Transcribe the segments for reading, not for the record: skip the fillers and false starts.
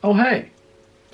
Oh hey,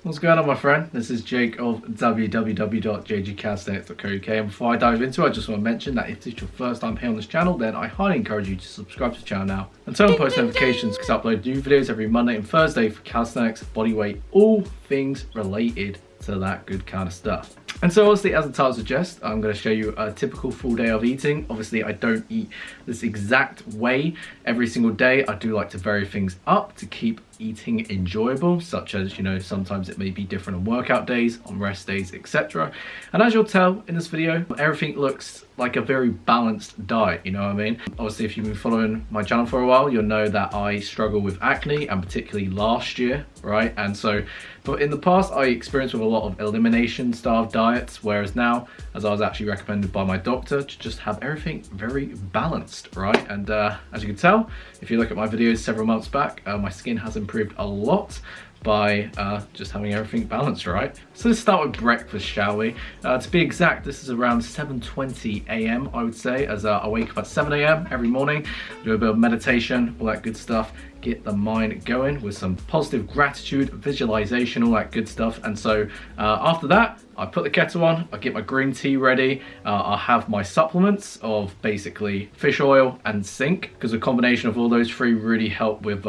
what's going on my friend? This is Jake of www.jgcalisthenics.co.uk, and before I dive into it, I just want to mention that if this is your first time here on this channel, then I highly encourage you to subscribe to the channel now and turn on post notifications because I upload new videos every Monday and Thursday for calisthenics, bodyweight, all things related to that good kind of stuff. And so obviously, as the title suggests, I'm going to show you a typical full day of eating. Obviously, I don't eat this exact way every single day. I do like to vary things up to keep eating enjoyable, such as, you know, sometimes it may be different on workout days, on rest days, etc. And as you'll tell in this video, everything looks like a very balanced diet, you know what I mean? Obviously, if you've been following my channel for a while, you'll know that I struggle with acne, and particularly last year, right? And so, but in the past, I experienced with a lot of elimination style diets, whereas now, as I was actually recommended by my doctor, to just have everything very balanced, right? And as you can tell, if you look at my videos several months back, my skin has improved a lot by just having everything balanced, right? So let's start with breakfast, shall we? To be exact, this is around 7:20 a.m. I would say, as I wake up at 7 a.m. every morning, do a bit of meditation, all that good stuff, get the mind going with some positive gratitude, visualization, all that good stuff. And so after that, I put the kettle on, I get my green tea ready, I'll have my supplements of basically fish oil and zinc, because a combination of all those three really help with,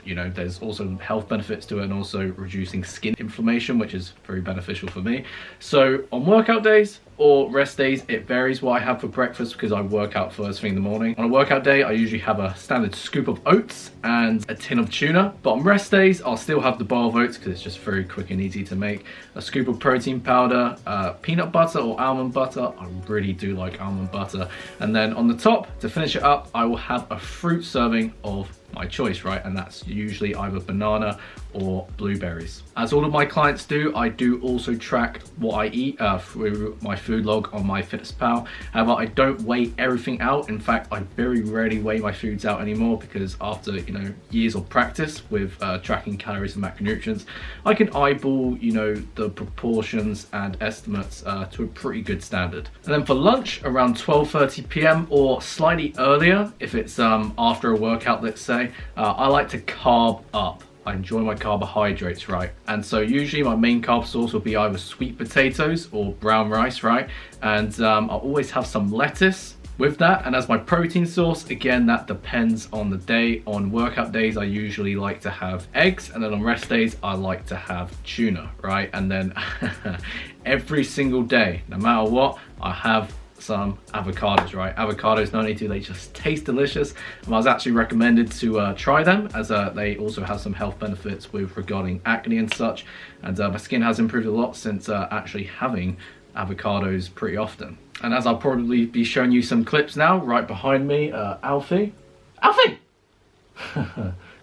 you know, there's also health benefits to it, and also reducing skin inflammation, which is very beneficial for me. So on workout days or rest days, it varies what I have for breakfast because I work out first thing in the morning. On a workout day, I usually have a standard scoop of oats and a tin of tuna. But on rest days, I'll still have the bowl of oats because it's just very quick and easy to make. A scoop of protein powder, peanut butter or almond butter. I really do like almond butter. And then on the top, to finish it up, I will have a fruit serving of my choice, right? And that's usually either banana or blueberries. As all of my clients do, I do also track what I eat through my food log on MyFitnessPal. However, I don't weigh everything out. In fact, I very rarely weigh my foods out anymore because after, you know, years of practice with tracking calories and macronutrients, I can eyeball, you know, the proportions and estimates to a pretty good standard. And then for lunch, around 12:30 p.m. or slightly earlier, if it's after a workout, let's say, I like to carb up. I enjoy my carbohydrates, right? And so usually my main carb source will be either sweet potatoes or brown rice, right? And I'll always have some lettuce with that. And as my protein source, again, that depends on the day. On workout days, I usually like to have eggs, and then on rest days, I like to have tuna, right? And then every single day, no matter what, I have some avocados, right? Avocados, not only do they just taste delicious, and I was actually recommended to try them, as they also have some health benefits with regarding acne and such. And my skin has improved a lot since actually having avocados pretty often. And as I'll probably be showing you some clips now, right behind me, Alfie.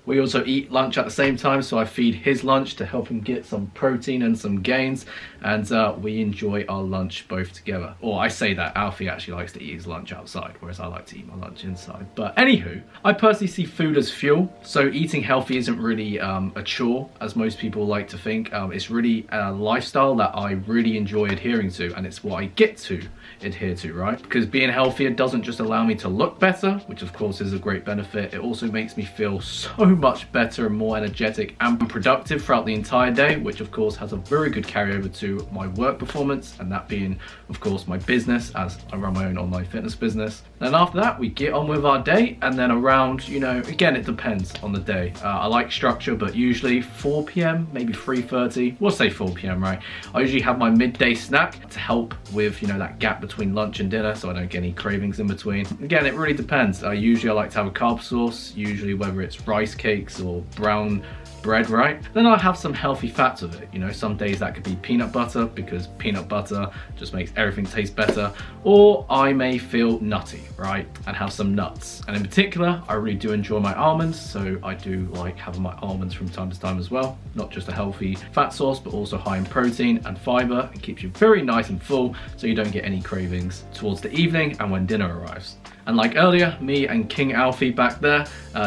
We also eat lunch at the same time, so I feed his lunch to help him get some protein and some gains, and we enjoy our lunch both together. Or I say that, Alfie actually likes to eat his lunch outside, whereas I like to eat my lunch inside. But anywho, I personally see food as fuel, so eating healthy isn't really a chore, as most people like to think. It's really a lifestyle that I really enjoy adhering to, and it's what I get to adhere to, right? Because being healthier doesn't just allow me to look better, which of course is a great benefit, it also makes me feel so much better and more energetic and productive throughout the entire day, which of course has a very good carryover to my work performance, and that being of course my business, as I run my own online fitness business. Then after that, we get on with our day, and then around, you know, again, it depends on the day. I like structure, but usually 4 p.m, maybe 3:30, we'll say 4 p.m, right? I usually have my midday snack to help with, you know, that gap between lunch and dinner, so I don't get any cravings in between. Again, it really depends. Usually I like to have a carb source, usually whether it's rice cakes or brown bread, right? Then I'll have some healthy fats with it. You know, some days that could be peanut butter, because peanut butter just makes everything taste better. Or I may feel nutty, right? And have some nuts. And in particular, I really do enjoy my almonds, so I do like having my almonds from time to time as well. Not just a healthy fat source, but also high in protein and fiber. It keeps you very nice and full, so you don't get any cravings towards the evening and when dinner arrives. And like earlier, me and King Alfie back there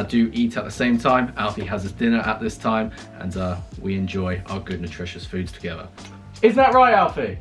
do eat at the same time. Alfie has his dinner at this time, and we enjoy our good nutritious foods together. Isn't that right, Alfie?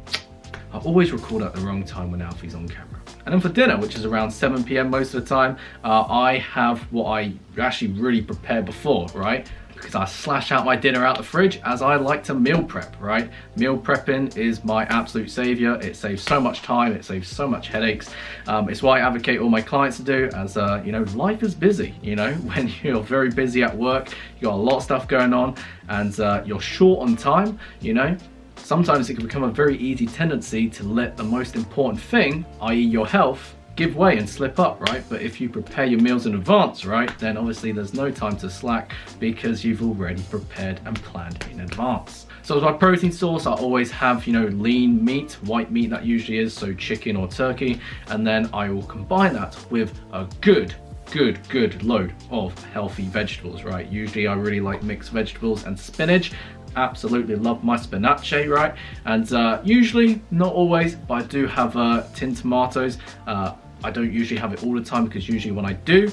I always record at the wrong time when Alfie's on camera. And then for dinner, which is around 7 p.m. most of the time, I have what I actually really prepare before, right? because I slash out my dinner out the fridge as I like to meal prep, right? Meal prepping is my absolute savior. It saves so much time, it saves so much headaches. It's what I advocate all my clients to do, as you know, life is busy. You know, when you're very busy at work, you got a lot of stuff going on, and you're short on time, you know, sometimes it can become a very easy tendency to let the most important thing, i.e. your health, give way and slip up, right? But if you prepare your meals in advance, right, then obviously there's no time to slack because you've already prepared and planned in advance. So as my protein source, I always have, you know, lean meat, white meat that usually is, so chicken or turkey, and then I will combine that with a good load of healthy vegetables, right? Usually I really like mixed vegetables and spinach. Absolutely love my spinache, right? And usually, not always, but I do have tinned tomatoes. I don't usually have it all the time, because usually when I do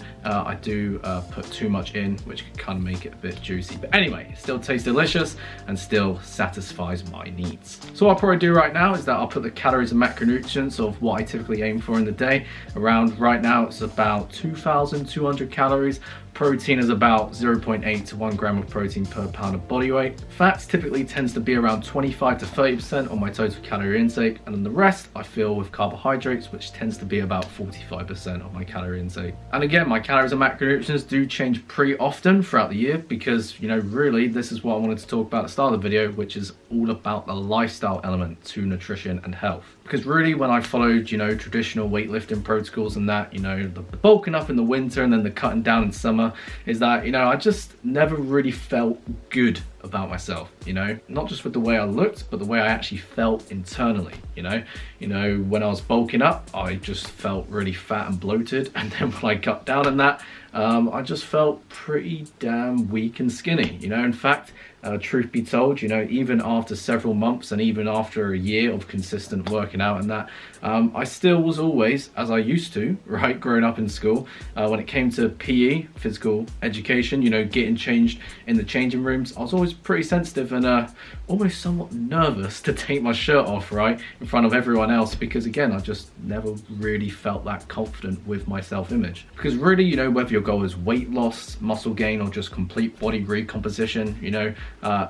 put too much in, which can kind of make it a bit juicy. But anyway, it still tastes delicious and still satisfies my needs. So what I'll probably do right now is that I'll put the calories and macronutrients of what I typically aim for in the day. Around right now, it's about 2,200 calories. Protein is about 0.8 to 1 gram of protein per pound of body weight. Fats typically tends to be around 25 to 30% on my total calorie intake, and then the rest I fill with carbohydrates, which tends to be about 45% of my calorie intake. And again, my calories and macronutrients do change pretty often throughout the year, because, you know, really this is what I wanted to talk about at the start of the video, which is all about the lifestyle element to nutrition and health. Because really, when I followed, you know, traditional weightlifting protocols and that, you know, the bulking up in the winter and then the cutting down in summer, is that, you know, I just never really felt good about myself, you know, not just with the way I looked, but the way I actually felt internally. You know, when I was bulking up, I just felt really fat and bloated, and then when I cut down in that, I just felt pretty damn weak and skinny. You know, in fact, truth be told, you know, even after several months and even after a year of consistent working out and that, I still was always, as I used to, right, growing up in school, when it came to PE, physical education, you know, getting changed in the changing rooms, I was always pretty sensitive and almost somewhat nervous to take my shirt off, right, in front of everyone else, because again, I just never really felt that confident with my self-image. Because really, you know, whether your goal is weight loss, muscle gain, or just complete body recomposition, you know,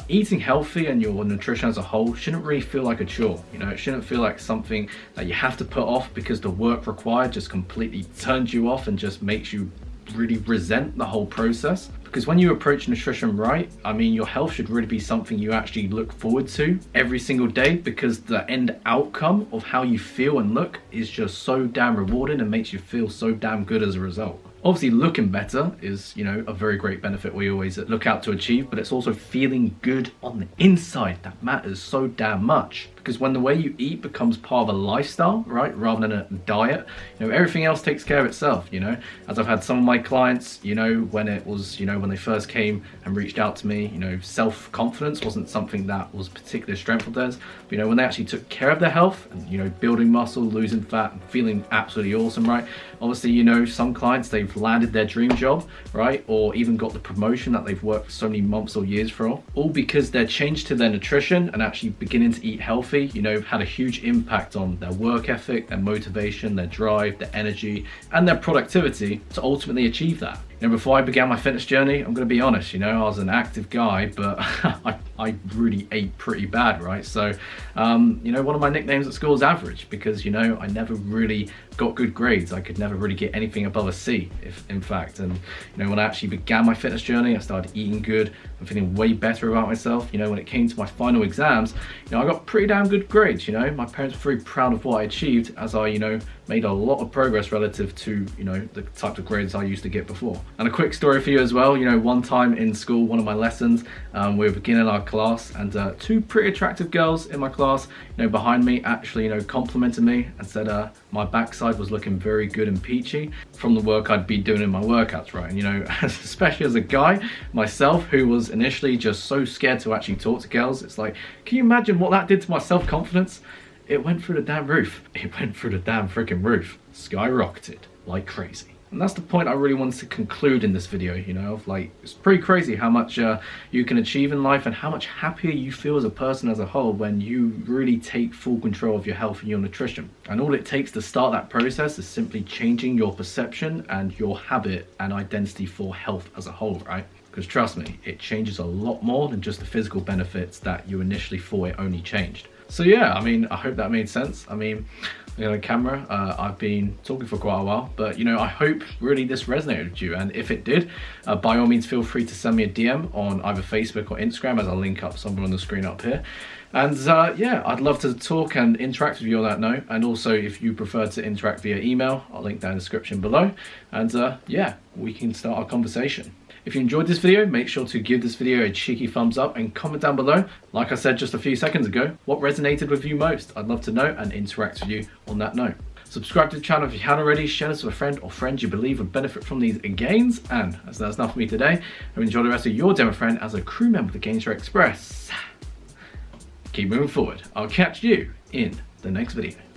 eating healthy and your nutrition as a whole shouldn't really feel like a chore. You know, it shouldn't feel like something that you have to put off because the work required just completely turns you off and just makes you really resent the whole process. Because when you approach nutrition right, I mean, your health should really be something you actually look forward to every single day, because the end outcome of how you feel and look is just so damn rewarding and makes you feel so damn good as a result. Obviously, looking better is, you know, a very great benefit we always look out to achieve, but it's also feeling good on the inside that matters so damn much. Because when the way you eat becomes part of a lifestyle, right, rather than a diet, you know, everything else takes care of itself, you know. As I've had some of my clients, you know, when it was, you know, when they first came and reached out to me, you know, self-confidence wasn't something that was particular strength of theirs. But, you know, when they actually took care of their health and, you know, building muscle, losing fat, and feeling absolutely awesome, right? Obviously, you know, some clients, they've landed their dream job, right? Or even got the promotion that they've worked so many months or years for, all because they're changed to their nutrition and actually beginning to eat healthy, you know, had a huge impact on their work ethic, their motivation, their drive, their energy, and their productivity to ultimately achieve that. You know, before I began my fitness journey, I'm going to be honest, you know, I was an active guy, but I really ate pretty bad, right? So, you know, one of my nicknames at school is average, because, you know, I never really got good grades. I could never really get anything above a C, if in fact. And, you know, when I actually began my fitness journey, I started eating good and feeling way better about myself. You know, when it came to my final exams, you know, I got pretty damn good grades. You know, my parents were very proud of what I achieved, as I, you know, made a lot of progress relative to, you know, the types of grades I used to get before. And a quick story for you as well, you know, one time in school, one of my lessons, we were beginning our class, and two pretty attractive girls in my class, you know, behind me actually, you know, complimented me and said my backside was looking very good and peachy from the work I'd been doing in my workouts, right? And, you know, especially as a guy myself, who was initially just so scared to actually talk to girls, it's like, can you imagine what that did to my self-confidence? It went through the damn roof. It went through the damn freaking roof. Skyrocketed like crazy. And that's the point I really wanted to conclude in this video, you know, of like, it's pretty crazy how much you can achieve in life and how much happier you feel as a person as a whole when you really take full control of your health and your nutrition. And all it takes to start that process is simply changing your perception and your habit and identity for health as a whole, right? because trust me, it changes a lot more than just the physical benefits that you initially thought it only changed. So yeah, I mean, I hope that made sense. I mean, on camera, I've been talking for quite a while, but you know, I hope really this resonated with you, and if it did, by all means feel free to send me a DM on either Facebook or Instagram, as I'll link up somewhere on the screen up here. And yeah, I'd love to talk and interact with you on that note, and also if you prefer to interact via email, I'll link that in the description below, and yeah, we can start our conversation. If you enjoyed this video, make sure to give this video a cheeky thumbs up and comment down below, like I said just a few seconds ago, what resonated with you most. I'd love to know and interact with you on that note. Subscribe to the channel if you haven't already, share this with a friend or friends you believe would benefit from these gains, and as that's enough for me today, enjoy the rest of your day, my friend, as a crew member of the Gains Express. Keep moving forward. I'll catch you in the next video.